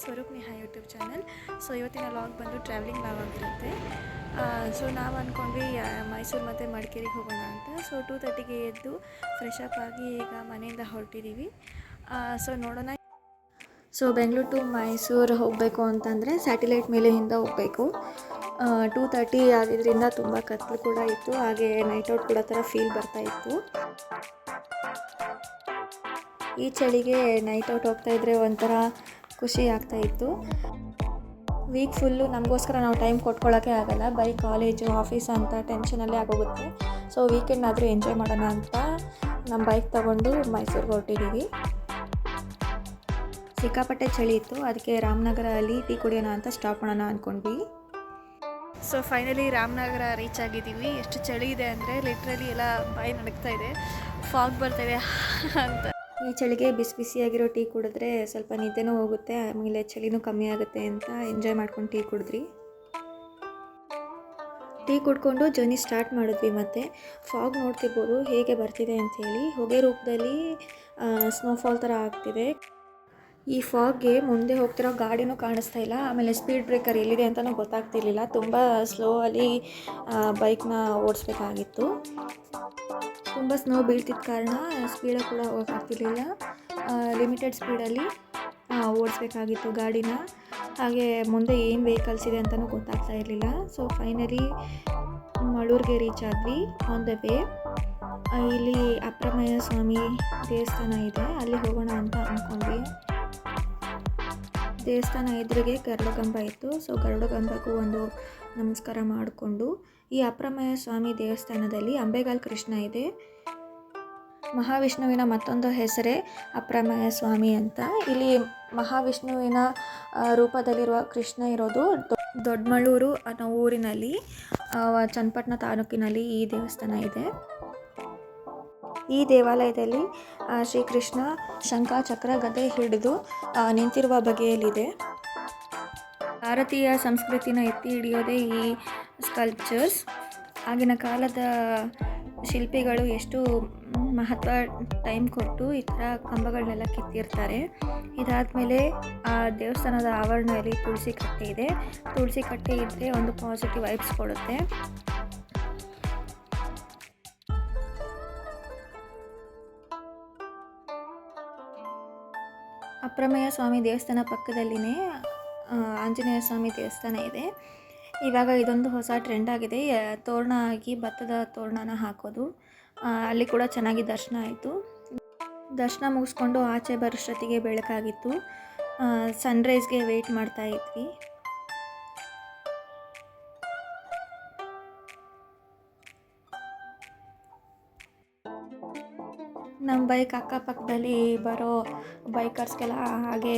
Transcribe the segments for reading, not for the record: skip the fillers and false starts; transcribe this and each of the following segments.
Swaroop Neha YouTube channel. So ಇವತ್ತಿನ vlog ಬಂದು traveling vlog ಆಗಿರುತ್ತೆ. ಸೊ ನಾವು ಅಂದ್ಕೊಂಡ್ವಿ ಮೈಸೂರು ಮತ್ತು ಮಡಿಕೇರಿಗೆ ಹೋಗೋಣ ಅಂತ. ಸೊ 2:30ಗೆ ಎದ್ದು ಫ್ರೆಶ್ ಅಪ್ ಆಗಿ ಈಗ ಮನೆಯಿಂದ ಹೊರಟಿದ್ದೀವಿ. ಸೊ ನೋಡೋಣ. ಸೊ ಬೆಂಗಳೂರು ಟು ಮೈಸೂರು ಹೋಗಬೇಕು ಅಂತಂದರೆ ಸ್ಯಾಟಿಲೈಟ್ ಮೇಲೆಯಿಂದ ಹೋಗಬೇಕು. 2:30 ಆಗಿದ್ದರಿಂದ ತುಂಬ ಕತ್ತಲು ಕೂಡ ಇತ್ತು, ಹಾಗೆ ನೈಟ್ ಔಟ್ ಕೂಡ ಥರ ಫೀಲ್ ಬರ್ತಾಯಿತ್ತು. ಈ ಚಳಿಗೆ ನೈಟ್ ಔಟ್ ಹೋಗ್ತಾಯಿದ್ರೆ ಒಂಥರ ಖುಷಿ ಆಗ್ತಾಯಿತ್ತು. ವೀಕ್ ಫುಲ್ಲು ನಮಗೋಸ್ಕರ ನಾವು ಟೈಮ್ ಕೊಟ್ಕೊಳ್ಳೋಕ್ಕೆ ಆಗಲ್ಲ, ಬರೀ ಕಾಲೇಜು ಆಫೀಸ್ ಅಂತ ಟೆನ್ಷನಲ್ಲೇ ಆಗೋಗುತ್ತೆ. ಸೊ ವೀಕೆಂಡ್ನಾದರೂ ಎಂಜಾಯ್ ಮಾಡೋಣ ಅಂತ ನಮ್ಮ ಬೈಕ್ ತೊಗೊಂಡು ಮೈಸೂರಿಗೆ ಹೊರಟಿದ್ದೀವಿ. ಸಿಕ್ಕಾಪಟ್ಟೆ ಚಳಿ ಇತ್ತು, ಅದಕ್ಕೆ ರಾಮನಗರಲ್ಲಿ ಟೀ ಕುಡಿಯೋಣ ಅಂತ ಸ್ಟಾಪ್ ಮಾಡೋಣ ಅಂದ್ಕೊಂಡ್ವಿ. ಸೊ ಫೈನಲಿ ರಾಮನಗರ ರೀಚ್ ಆಗಿದ್ದೀವಿ. ಎಷ್ಟು ಚಳಿ ಇದೆ ಅಂದರೆ ಲಿಟ್ರಲಿ ಎಲ್ಲ ಬಾಯಿ ನಡಗ್ತಾ ಇದೆ, ಫಾಗ್ ಬರ್ತಾಯಿದೆ ಅಂತ. ಈ ಚಳಿಗೆ ಬಿಸಿ ಬಿಸಿಯಾಗಿರೋ ಟೀ ಕುಡಿದ್ರೆ ಸ್ವಲ್ಪ ನಿದ್ದೆನೂ ಹೋಗುತ್ತೆ, ಆಮೇಲೆ ಚಳಿನೂ ಕಮ್ಮಿ ಆಗುತ್ತೆ ಅಂತ ಎಂಜಾಯ್ ಮಾಡ್ಕೊಂಡು ಟೀ ಕುಡಿದ್ರಿ. ಟೀ ಕುಡ್ಕೊಂಡು ಜರ್ನಿ ಸ್ಟಾರ್ಟ್ ಮಾಡಿದ್ವಿ. ಮತ್ತು ಫಾಗ್ ನೋಡ್ತಿರ್ಬೋದು ಹೇಗೆ ಬರ್ತಿದೆ ಅಂಥೇಳಿ, ಹೊಗೆ ರೂಪದಲ್ಲಿ ಸ್ನೋಫಾಲ್ ಥರ ಆಗ್ತಿದೆ. ಈ ಫಾಗ್ಗೆ ಮುಂದೆ ಹೋಗ್ತಿರೋ ಗಾಡಿನೂ ಕಾಣಿಸ್ತಾ ಇಲ್ಲ, ಆಮೇಲೆ ಸ್ಪೀಡ್ ಬ್ರೇಕರ್ ಎಲ್ಲಿದೆ ಅಂತಲೂ ಗೊತ್ತಾಗ್ತಿರ್ಲಿಲ್ಲ. ತುಂಬ ಸ್ಲೋ ಅಲ್ಲಿ ಬೈಕ್ನ ಓಡಿಸ್ಬೇಕಾಗಿತ್ತು. ತುಂಬ ಸ್ನೋ ಬೀಳ್ತಿದ್ದ ಕಾರಣ ಸ್ಪೀಡಾಗಿ ಕೂಡ ಹೋಗೋಕ್ಕಾಗ್ತಿರ್ಲಿಲ್ಲ. ಲಿಮಿಟೆಡ್ ಸ್ಪೀಡಲ್ಲಿ ಓಡಿಸ್ಬೇಕಾಗಿತ್ತು ಗಾಡಿನ. ಹಾಗೆ ಮುಂದೆ ಏನು ವೆಹಿಕಲ್ಸ್ ಇದೆ ಅಂತಲೂ ಗೊತ್ತಾಗ್ತಾ ಇರಲಿಲ್ಲ. ಸೊ ಫೈನಲಿ ಮಳೂರಿಗೆ ರೀಚ್ ಆದ್ವಿ. ಆನ್ ದ ವೇ ಇಲ್ಲಿ ಅಪ್ರಮೇಯ ಸ್ವಾಮಿ ದೇವಸ್ಥಾನ ಇದೆ, ಅಲ್ಲಿ ಹೋಗೋಣ ಅಂತ ಅಂದ್ಕೊಂಡ್ವಿ. ದೇವಸ್ಥಾನ ಎದುರಿಗೆ ಗರುಡಗಂಬ ಇತ್ತು. ಸೊ ಗರುಡಗಂಬಕ್ಕೂ ಒಂದು ನಮಸ್ಕಾರ ಮಾಡಿಕೊಂಡು, ಈ ಅಪ್ರಮೇಯ ಸ್ವಾಮಿ ದೇವಸ್ಥಾನದಲ್ಲಿ ಅಂಬೆಗಾಲ್ ಕೃಷ್ಣ ಇದೆ. ಮಹಾವಿಷ್ಣುವಿನ ಮತ್ತೊಂದು ಹೆಸರೇ ಅಪ್ರಮೇಯ ಸ್ವಾಮಿ ಅಂತ. ಇಲ್ಲಿ ಮಹಾವಿಷ್ಣುವಿನ ರೂಪದಲ್ಲಿರುವ ಕೃಷ್ಣ ಇರೋದು ದೊಡ್ಡಮಳ್ಳೂರು ಅನ್ನೋ ಊರಿನಲ್ಲಿ, ಚನ್ನಪಟ್ಟಣ ತಾಲೂಕಿನಲ್ಲಿ ಈ ದೇವಸ್ಥಾನ ಇದೆ. ಈ ದೇವಾಲಯದಲ್ಲಿ ಶ್ರೀಕೃಷ್ಣ ಶಂಖ ಚಕ್ರ ಗದೆ ಹಿಡಿದು ನಿಂತಿರುವ ಬಗೆಯಲ್ಲಿದೆ. ಭಾರತೀಯ ಸಂಸ್ಕೃತಿನ ಎತ್ತಿ ಹಿಡಿಯೋದೇ ಈ ಸ್ಕಲ್ಪ್ಚರ್ಸ್. ಆಗಿನ ಕಾಲದ ಶಿಲ್ಪಿಗಳು ಎಷ್ಟು ಮಹತ್ವ ಟೈಮ್ ಕೊಟ್ಟು ಈ ಥರ ಕಂಬಗಳನ್ನೆಲ್ಲ ಕೆತ್ತಿರ್ತಾರೆ. ಇದಾದಮೇಲೆ ಆ ದೇವಸ್ಥಾನದ ಆವರಣದಲ್ಲಿ ತುಳಸಿ ಕಟ್ಟೆ ಇದೆ. ತುಳಸಿ ಕಟ್ಟೆ ಇದ್ದರೆ ಒಂದು ಪಾಸಿಟಿವ್ ವೈಬ್ಸ್ ಕೊಡುತ್ತೆ. ಅಪ್ರಮೇಯ ಸ್ವಾಮಿ ದೇವಸ್ಥಾನ ಪಕ್ಕದಲ್ಲಿನೇ ಆಂಜನೇಯ ಸ್ವಾಮಿ ದೇವಸ್ಥಾನ ಇದೆ. ಇವಾಗ ಇದೊಂದು ಹೊಸ ಟ್ರೆಂಡ್ ಆಗಿದೆ, ತೋರಣ ಆಗಿ ಭತ್ತದ ತೋರಣನ ಹಾಕೋದು. ಅಲ್ಲಿ ಕೂಡ ಚೆನ್ನಾಗಿ ದರ್ಶನ ಆಯಿತು. ದರ್ಶನ ಮುಗಿಸ್ಕೊಂಡು ಆಚೆ ಬರೋಷ್ಟೊತ್ತಿಗೆ ಬೆಳಕಾಗಿತ್ತು. ಸನ್ರೈಸ್ಗೆ ವೆಯ್ಟ್ ಮಾಡ್ತಾ ಇದ್ವಿ. ನಮ್ಮ ಬೈಕ್ ಅಕ್ಕಪಕ್ಕದಲ್ಲಿ ಬರೋ ಬೈಕರ್ಸ್ಗೆಲ್ಲ ಹಾಗೆ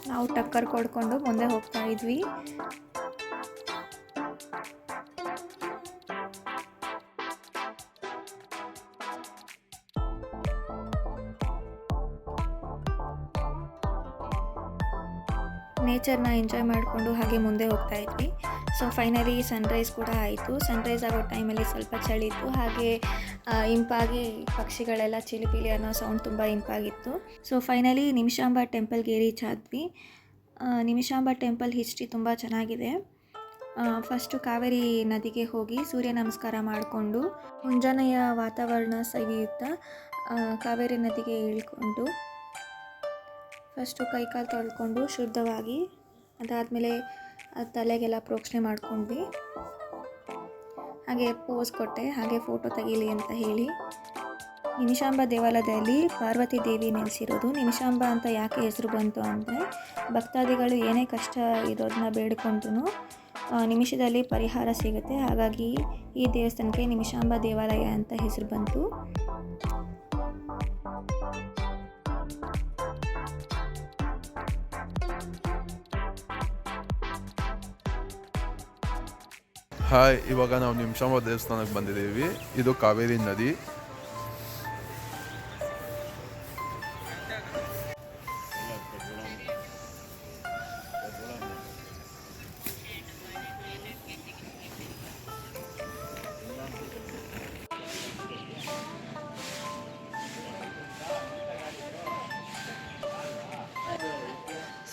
ನಾವು ಟಕ್ಕರ್ ಕೊಡ್ಕೊಂಡು ಮುಂದೆ ಹೋಗ್ತಾ ಇದ್ವಿ. ನೇಚರ್ನ ಎಂಜಾಯ್ ಮಾಡಿಕೊಂಡು ಹಾಗೆ ಮುಂದೆ ಹೋಗ್ತಾ ಇದ್ವಿ. ಸೊ ಫೈನಲಿ ಸನ್ರೈಸ್ ಕೂಡ ಆಯಿತು. ಸನ್ರೈಸ್ ಆಗೋ ಟೈಮಲ್ಲಿ ಸ್ವಲ್ಪ ಚಳಿ ಇತ್ತು, ಹಾಗೆ ಇಂಪಾಗಿ ಪಕ್ಷಿಗಳೆಲ್ಲ ಚಿಲಿಪಿಲಿ ಅನ್ನೋ ಸೌಂಡ್ ತುಂಬ ಇಂಪಾಗಿತ್ತು. ಸೊ ಫೈನಲಿ ನಿಮಿಷಾಂಬ ಟೆಂಪಲ್ಗೆ ರೀಚ್ ಆದ್ವಿ. ನಿಮಿಷಾಂಬ ಟೆಂಪಲ್ ಹಿಸ್ಟ್ರಿ ತುಂಬ ಚೆನ್ನಾಗಿದೆ. ಫಸ್ಟು ಕಾವೇರಿ ನದಿಗೆ ಹೋಗಿ ಸೂರ್ಯ ನಮಸ್ಕಾರ ಮಾಡಿಕೊಂಡು ಮುಂಜಾನೆಯ ವಾತಾವರಣ ಸವಿಯುತ್ತಾ ಕಾವೇರಿ ನದಿಗೆ ಇಳ್ಕೊಂಡು ಫಸ್ಟು ಕೈಕಾಲು ತೊಳ್ಕೊಂಡು ಶುದ್ಧವಾಗಿ, ಅದಾದಮೇಲೆ ತಲೆಗೆಲ್ಲ ಪ್ರೋಕ್ಷಣೆ ಮಾಡ್ಕೊಂಡ್ವಿ. ಹಾಗೆ ಪೋಸ್ ಕೊಟ್ಟೆ, ಹಾಗೆ ಫೋಟೋ ತೆಗೀಲಿ ಅಂತ ಹೇಳಿ. ನಿಮಿಷಾಂಬ ದೇವಾಲಯದಲ್ಲಿ ಪಾರ್ವತಿ ದೇವಿ ನೆಲೆಸಿರೋದು. ನಿಮಿಷಾಂಬ ಅಂತ ಯಾಕೆ ಹೆಸರು ಬಂತು ಅಂದರೆ, ಭಕ್ತಾದಿಗಳು ಏನೇ ಕಷ್ಟ ಇರೋದನ್ನ ಬೇಡಿಕೊಂಡ್ರು ನಿಮಿಷದಲ್ಲಿ ಪರಿಹಾರ ಸಿಗುತ್ತೆ. ಹಾಗಾಗಿ ಈ ದೇವಸ್ಥಾನಕ್ಕೆ ನಿಮಿಷಾಂಬ ದೇವಾಲಯ ಅಂತ ಹೆಸರು ಬಂತು. ಹಾಯ್, ಇವಾಗ ನಾವು ನಿಮಿಷಾಂಬ ದೇವಸ್ಥಾನಕ್ಕೆ ಬಂದಿದ್ದೀವಿ. ಇದು ಕಾವೇರಿ ನದಿ.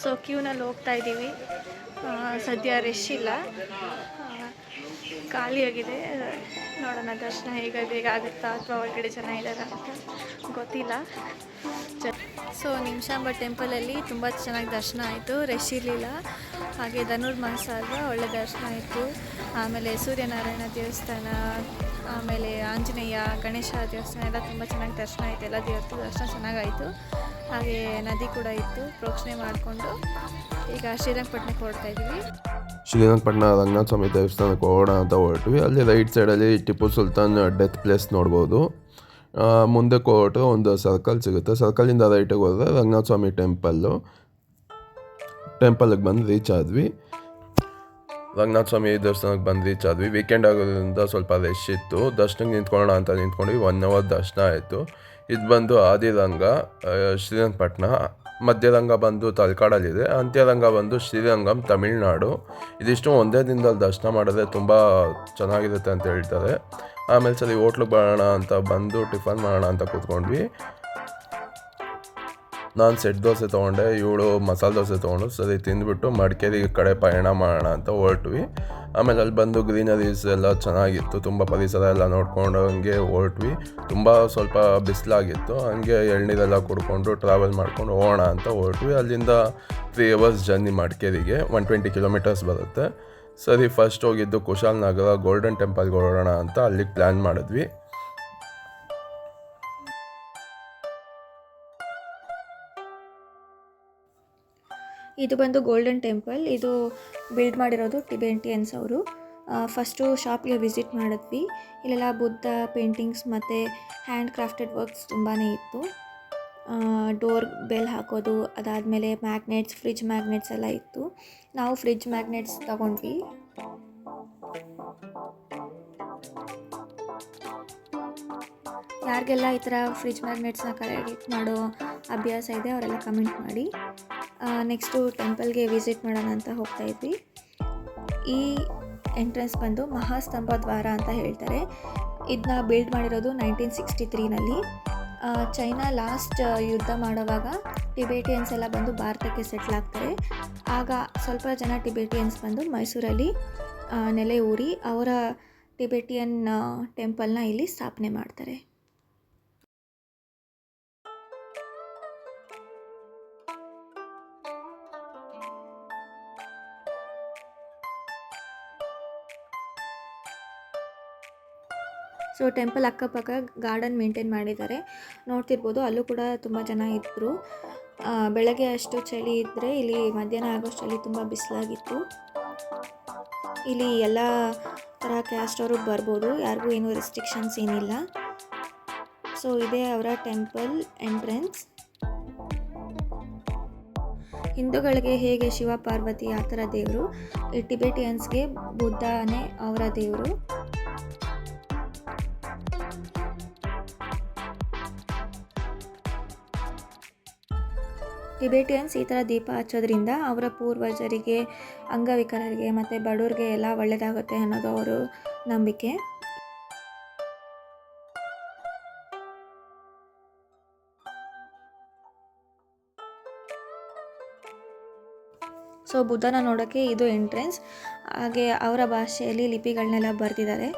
ಸೊ ಕ್ಯೂನಲ್ಲಿ ಹೋಗ್ತಾ ಇದ್ದೀವಿ. ಸದ್ಯ ರಶ್ ಇಲ್ಲ, ಖಾಲಿಯಾಗಿದೆ. ನೋಡೋಣ ದರ್ಶನ ಬೇಗ ಆಗುತ್ತಾ ಅಥವಾ ಒಳಗಡೆ ಜನ ಇದ್ದಾರಾ ಅಂತ ಗೊತ್ತಿಲ್ಲ. ಸೊ ನಿಮಿಷಾಂಬ ಟೆಂಪಲಲ್ಲಿ ತುಂಬ ಚೆನ್ನಾಗಿ ದರ್ಶನ ಆಯಿತು, ರಶ್ ಇರಲಿಲ್ಲ. ಹಾಗೆ ಧನುರ್ಮಾಸ ಅಲ್ವಾ, ಒಳ್ಳೆ ದರ್ಶನ ಆಯಿತು. ಆಮೇಲೆ ಸೂರ್ಯನಾರಾಯಣ ದೇವಸ್ಥಾನ, ಆಮೇಲೆ ಆಂಜನೇಯ, ಗಣೇಶ ದೇವಸ್ಥಾನ ಎಲ್ಲ ತುಂಬ ಚೆನ್ನಾಗಿ ದರ್ಶನ ಆಯಿತು. ಎಲ್ಲ ದೇವರದ್ದು ದರ್ಶನ ಚೆನ್ನಾಗಾಯಿತು. ಹಾಗೆ ನದಿ ಕೂಡ ಇತ್ತು, ಪ್ರೋಕ್ಷಣೆ ಮಾಡಿಕೊಂಡು ಈಗ ಶ್ರೀರಂಗಪಟ್ಟಣಕ್ಕೆ ಹೊರಡ್ತಾ ಇದ್ದೀವಿ. ಶ್ರೀರಂಗಪಟ್ಟಣ ರಂಗನಾಥ ಸ್ವಾಮಿ ದೇವಸ್ಥಾನಕ್ಕೆ ಹೋಗೋಣ ಅಂತ ಹೊರಟ್ವಿ. ಅಲ್ಲಿ ರೈಟ್ ಸೈಡಲ್ಲಿ ಟಿಪ್ಪು ಸುಲ್ತಾನ್ ಡೆತ್ ಪ್ಲೇಸ್ ನೋಡ್ಬೋದು. ಮುಂದಕ್ಕೆ ಹೊರಟು ಒಂದು ಸರ್ಕಲ್ ಸಿಗುತ್ತೆ, ಸರ್ಕಲಿಂದ ರೈಟಿಗೆ ಹೋದರೆ ರಂಗನಾಥ ಸ್ವಾಮಿ ಟೆಂಪಲ್ಗೆ ಬಂದು ರೀಚ್ ಆದ್ವಿ. ರಂಗನಾಥ ಸ್ವಾಮಿ ದೇವಸ್ಥಾನಕ್ಕೆ ಬಂದು ರೀಚ್ ಆದ್ವಿ. ವೀಕೆಂಡ್ ಆಗೋದ್ರಿಂದ ಸ್ವಲ್ಪ ರಶ್ ಇತ್ತು. ದರ್ಶನಕ್ಕೆ ನಿಂತ್ಕೊಳ್ಳೋಣ ಅಂತ ನಿಂತ್ಕೊಂಡ್ವಿ. 1 hour ದರ್ಶನ ಆಯಿತು. ಇದು ಬಂದು ಆದಿರಂಗ ಶ್ರೀರಂಗಪಟ್ಟಣ, ಮಧ್ಯರಂಗ ಬಂದು ತಲಕಾಡಲ್ಲಿದೆ, ಅಂತ್ಯರಂಗ ಬಂದು ಶ್ರೀರಂಗಂ ತಮಿಳ್ನಾಡು. ಇದಿಷ್ಟು ಒಂದೇ ದಿನದಲ್ಲಿ ದರ್ಶನ ಮಾಡಿದ್ರೆ ತುಂಬ ಚೆನ್ನಾಗಿರುತ್ತೆ ಅಂತ ಹೇಳ್ತಾರೆ. ಆಮೇಲೆ ಸರಿ ಹೋಟ್ಲಿಗೆ ಬರೋಣ ಅಂತ ಬಂದು ಟಿಫನ್ ಮಾಡೋಣ ಅಂತ ಕೂತ್ಕೊಂಡ್ವಿ. ನಾನು ಸೆಟ್ ದೋಸೆ ತೊಗೊಂಡೆ, ಇವಳು ಮಸಾಲೆ ದೋಸೆ ತೊಗೊಂಡು ಸರಿ ತಿಂದ್ಬಿಟ್ಟು ಮಡಿಕೇರಿ ಕಡೆ ಪಯಣ ಮಾಡೋಣ ಅಂತ ಹೊರಟ್ವಿ. ಆಮೇಲೆ ಅಲ್ಲಿ ಬಂದು ಗ್ರೀನರೀಸ್ ಎಲ್ಲ ಚೆನ್ನಾಗಿತ್ತು, ತುಂಬ ಪರಿಸರ ಎಲ್ಲ ನೋಡ್ಕೊಂಡು ಹಂಗೆ ಹೊರಟ್ವಿ. ತುಂಬ ಸ್ವಲ್ಪ ಬಿಸಿಲಾಗಿತ್ತು, ಹಂಗೆ ಎಳ್ನೀರೆಲ್ಲ ಕುಡ್ಕೊಂಡು ಟ್ರಾವೆಲ್ ಮಾಡ್ಕೊಂಡು ಹೋಗೋಣ ಅಂತ ಹೊರಟ್ವಿ. ಅಲ್ಲಿಂದ 3 hours ಜರ್ನಿ ಮಡಿಕೇರಿಗೆ, 120 kilometers ಬರುತ್ತೆ. ಸರಿ ಫಸ್ಟ್ ಹೋಗಿದ್ದು ಕುಶಾಲನಗರ ಗೋಲ್ಡನ್ ಟೆಂಪಲ್ಗೆ ಹೊರಡೋಣ ಅಂತ ಅಲ್ಲಿಗೆ ಪ್ಲ್ಯಾನ್ ಮಾಡಿದ್ವಿ. ಇದು ಬಂದು ಗೋಲ್ಡನ್ ಟೆಂಪಲ್. ಇದು ಬಿಲ್ಡ್ ಮಾಡಿರೋದು ಟಿಬೆಟಿಯನ್ಸ್ ಅವರು. ಫಸ್ಟು ಶಾಪ್ಗೆ ವಿಸಿಟ್ ಮಾಡಿದ್ವಿ. ಇಲ್ಲೆಲ್ಲ ಬುದ್ಧ ಪೇಂಟಿಂಗ್ಸ್ ಮತ್ತು ಹ್ಯಾಂಡ್ ಕ್ರಾಫ್ಟೆಡ್ ವರ್ಕ್ಸ್ ತುಂಬಾ ಇತ್ತು. ಡೋರ್ ಬೆಲ್ ಹಾಕೋದು, ಅದಾದಮೇಲೆ ಮ್ಯಾಗ್ನೆಟ್ಸ್, ಫ್ರಿಜ್ ಮ್ಯಾಗ್ನೆಟ್ಸ್ ಎಲ್ಲ ಇತ್ತು. ನಾವು ಫ್ರಿಜ್ ಮ್ಯಾಗ್ನೆಟ್ಸ್ ತಗೊಂಡ್ವಿ. ಯಾರಿಗೆಲ್ಲ ಈ ಥರ ಫ್ರಿಜ್ ಮ್ಯಾಗ್ನೆಟ್ಸ್ನ ಕಲೆಕ್ಟ್ ಮಾಡೋ ಅಭ್ಯಾಸ ಇದೆ ಅವರೆಲ್ಲ ಕಮೆಂಟ್ ಮಾಡಿ. ನೆಕ್ಸ್ಟು ಟೆಂಪಲ್ಗೆ ವಿಸಿಟ್ ಮಾಡೋಣ ಅಂತ ಹೋಗ್ತಾ ಇದ್ವಿ. ಈ ಎಂಟ್ರೆನ್ಸ್ ಬಂದು ಮಹಾಸ್ತಂಭ ದ್ವಾರ ಅಂತ ಹೇಳ್ತಾರೆ. ಇದನ್ನ ಬಿಲ್ಡ್ ಮಾಡಿರೋದು 1963ನಲ್ಲಿ. ಚೈನಾ ಲಾಸ್ಟ್ ಯುದ್ಧ ಮಾಡೋವಾಗ ಟಿಬೆಟಿಯನ್ಸ್ ಎಲ್ಲ ಬಂದು ಭಾರತಕ್ಕೆ ಸೆಟ್ಲ್ ಆಗ್ತಾರೆ. ಆಗ ಸ್ವಲ್ಪ ಜನ ಟಿಬೆಟಿಯನ್ಸ್ ಬಂದು ಮೈಸೂರಲ್ಲಿ ನೆಲೆ ಊರಿ ಅವರ ಟಿಬೆಟಿಯನ್ ಟೆಂಪಲ್ನ ಇಲ್ಲಿ ಸ್ಥಾಪನೆ ಮಾಡ್ತಾರೆ. ಸೊ ಟೆಂಪಲ್ ಅಕ್ಕಪಕ್ಕ ಗಾರ್ಡನ್ ಮೇಂಟೈನ್ ಮಾಡಿದ್ದಾರೆ, ನೋಡ್ತಿರ್ಬೋದು. ಅಲ್ಲೂ ಕೂಡ ತುಂಬ ಜನ ಇದ್ದರು. ಬೆಳಗ್ಗೆ ಅಷ್ಟು ಚಳಿ ಇದ್ದರೆ ಇಲ್ಲಿ ಮಧ್ಯಾಹ್ನ ಆಗೋಷ್ಟರಲ್ಲಿ ತುಂಬ ಬಿಸಿಲಾಗಿತ್ತು. ಇಲ್ಲಿ ಎಲ್ಲ ಥರ ಕ್ಯಾಸ್ಟ್ ಅವರು ಬರ್ಬೋದು, ಯಾರಿಗೂ ಏನೂ ರೆಸ್ಟ್ರಿಕ್ಷನ್ಸ್ ಏನಿಲ್ಲ. ಸೊ ಇದೇ ಅವರ ಟೆಂಪಲ್ ಎಂಟ್ರೆನ್ಸ್. ಹಿಂದೂಗಳಿಗೆ ಹೇಗೆ ಶಿವ ಪಾರ್ವತಿ ಆ ಥರ ದೇವರು, ಈ ಟಿಬೆಟಿಯನ್ಸ್ಗೆ ಬುದ್ಧನೇ ಅವರ ದೇವರು. ಟಿಬೆಟಿಯನ್ಸ್ ಈ ಥರ ದೀಪ ಹಚ್ಚೋದ್ರಿಂದ ಅವರ ಪೂರ್ವಜರಿಗೆ, ಅಂಗವಿಕಲರಿಗೆ ಮತ್ತು ಬಡವರಿಗೆ ಎಲ್ಲ ಒಳ್ಳೆಯದಾಗುತ್ತೆ ಅನ್ನೋದು ಅವರು ನಂಬಿಕೆ. ಸೊ ಬುದ್ಧನ ನೋಡೋಕ್ಕೆ ಇದು ಎಂಟ್ರೆನ್ಸ್. ಹಾಗೆ ಅವರ ಭಾಷೆಯಲ್ಲಿ ಲಿಪಿಗಳನ್ನೆಲ್ಲ ಬರೆದಿದ್ದಾರೆ.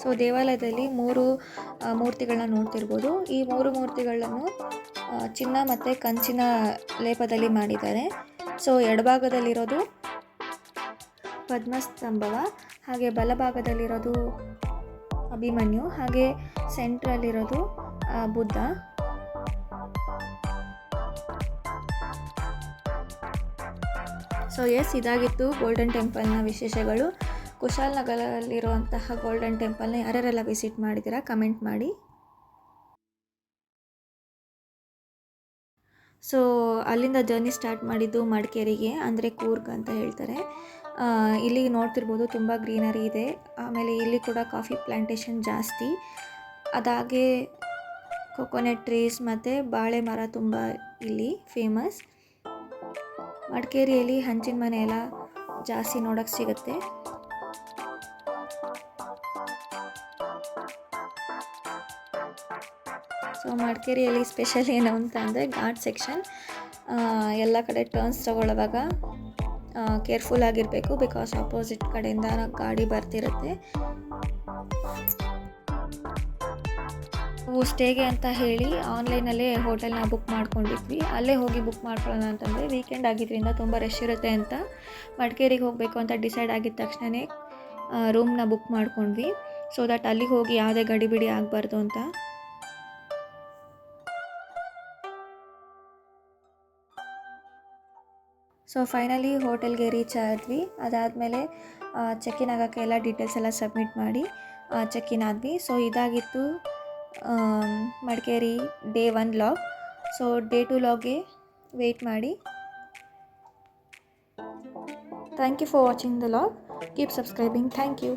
ಸೊ ದೇವಾಲಯದಲ್ಲಿ 3 ಮೂರ್ತಿಗಳನ್ನ ನೋಡ್ತಿರ್ಬೋದು. ಈ 3 ಮೂರ್ತಿಗಳನ್ನು ಚಿನ್ನ ಮತ್ತು ಕಂಚಿನ ಲೇಪದಲ್ಲಿ ಮಾಡಿದ್ದಾರೆ. ಸೊ ಎಡಭಾಗದಲ್ಲಿರೋದು ಪದ್ಮಸ್ತಂಭವ, ಹಾಗೆ ಬಲಭಾಗದಲ್ಲಿರೋದು ಅಭಿಮನ್ಯು, ಹಾಗೆ ಸೆಂಟ್ರಲ್ಲಿರೋದು ಬುದ್ಧ. ಸೊ ಇದಾಗಿತ್ತು ಗೋಲ್ಡನ್ ಟೆಂಪಲ್ನ ವಿಶೇಷಗಳು. ಕುಶಾಲನಗರಲ್ಲಿರುವಂತಹ ಗೋಲ್ಡನ್ ಟೆಂಪಲ್ನ ಯಾರ್ಯಾರೆಲ್ಲ ವಿಸಿಟ್ ಮಾಡಿದ್ದೀರಾ ಕಮೆಂಟ್ ಮಾಡಿ. ಸೊ ಅಲ್ಲಿಂದ ಜರ್ನಿ ಸ್ಟಾರ್ಟ್ ಮಾಡಿದ್ದು ಮಡಿಕೇರಿಗೆ, ಅಂದರೆ ಕೂರ್ಗ್ ಅಂತ ಹೇಳ್ತಾರೆ. ಇಲ್ಲಿ ನೋಡ್ತಿರ್ಬೋದು ತುಂಬ ಗ್ರೀನರಿ ಇದೆ. ಆಮೇಲೆ ಇಲ್ಲಿ ಕೂಡ ಕಾಫಿ ಪ್ಲ್ಯಾಂಟೇಷನ್ ಜಾಸ್ತಿ. ಅದಾಗೆ ಕೊಕೊನೆಟ್ ಟ್ರೀಸ್ ಮತ್ತು ಬಾಳೆ ಮರ ತುಂಬ ಇಲ್ಲಿ ಫೇಮಸ್. ಮಡಿಕೇರಿಯಲ್ಲಿ ಹಂಚಿನ ಮನೆ ಎಲ್ಲ ಜಾಸ್ತಿ ನೋಡೋಕ್ಕೆ ಸಿಗುತ್ತೆ. ಮಡಿಕೇರಿಯಲ್ಲಿ ಸ್ಪೆಷಲ್ ಏನು ಅಂತ ಅಂದರೆ ಘಾಟ್ ಸೆಕ್ಷನ್. ಎಲ್ಲ ಕಡೆ ಟರ್ನ್ಸ್ ತಗೊಳ್ಳುವಾಗ ಕೇರ್ಫುಲ್ ಆಗಿರಬೇಕು, ಬಿಕಾಸ್ ಆಪೋಸಿಟ್ ಕಡೆಯಿಂದ ಗಾಡಿ ಬರ್ತಿರುತ್ತೆ. ನಾವು ಸ್ಟೇಗೆ ಅಂತ ಹೇಳಿ ಆನ್ಲೈನಲ್ಲೇ ಹೋಟೆಲ್ನ ಬುಕ್ ಮಾಡ್ಕೊಂಡಿದ್ವಿ. ಅಲ್ಲೇ ಹೋಗಿ ಬುಕ್ ಮಾಡ್ಕೊಳ್ಳೋಣ ಅಂತಂದರೆ ವೀಕೆಂಡ್ ಆಗಿದ್ದರಿಂದ ತುಂಬ ರಶ್ ಇರುತ್ತೆ ಅಂತ ಮಡಿಕೇರಿಗೆ ಹೋಗಬೇಕು ಅಂತ ಡಿಸೈಡ್ ಆಗಿದ ತಕ್ಷಣವೇ ರೂಮ್ನ ಬುಕ್ ಮಾಡ್ಕೊಂಡ್ವಿ, ಸೊ ದಟ್ ಅಲ್ಲಿಗೆ ಹೋಗಿ ಯಾವುದೇ ಗಡಿಬಿಡಿ ಆಗಬಾರ್ದು ಅಂತ. ಸೊ ಫೈನಲಿ ಹೋಟೆಲ್ಗೆ ರೀಚ್ ಆದ್ವಿ. ಅದಾದಮೇಲೆ ಚೆಕ್ ಇನ್ ಆಗೋಕ್ಕೆ ಎಲ್ಲ ಡೀಟೇಲ್ಸ್ ಎಲ್ಲ ಸಬ್ಮಿಟ್ ಮಾಡಿ ಚೆಕ್ ಇನ್ ಆದ್ವಿ. ಸೊ ಇದಾಗಿತ್ತು Madikeri day 1 log. So day 2 ಲಾಗ್ಗೆ ವೆಯ್ಟ್ ಮಾಡಿ. Thank you for watching the log. Keep subscribing. Thank you.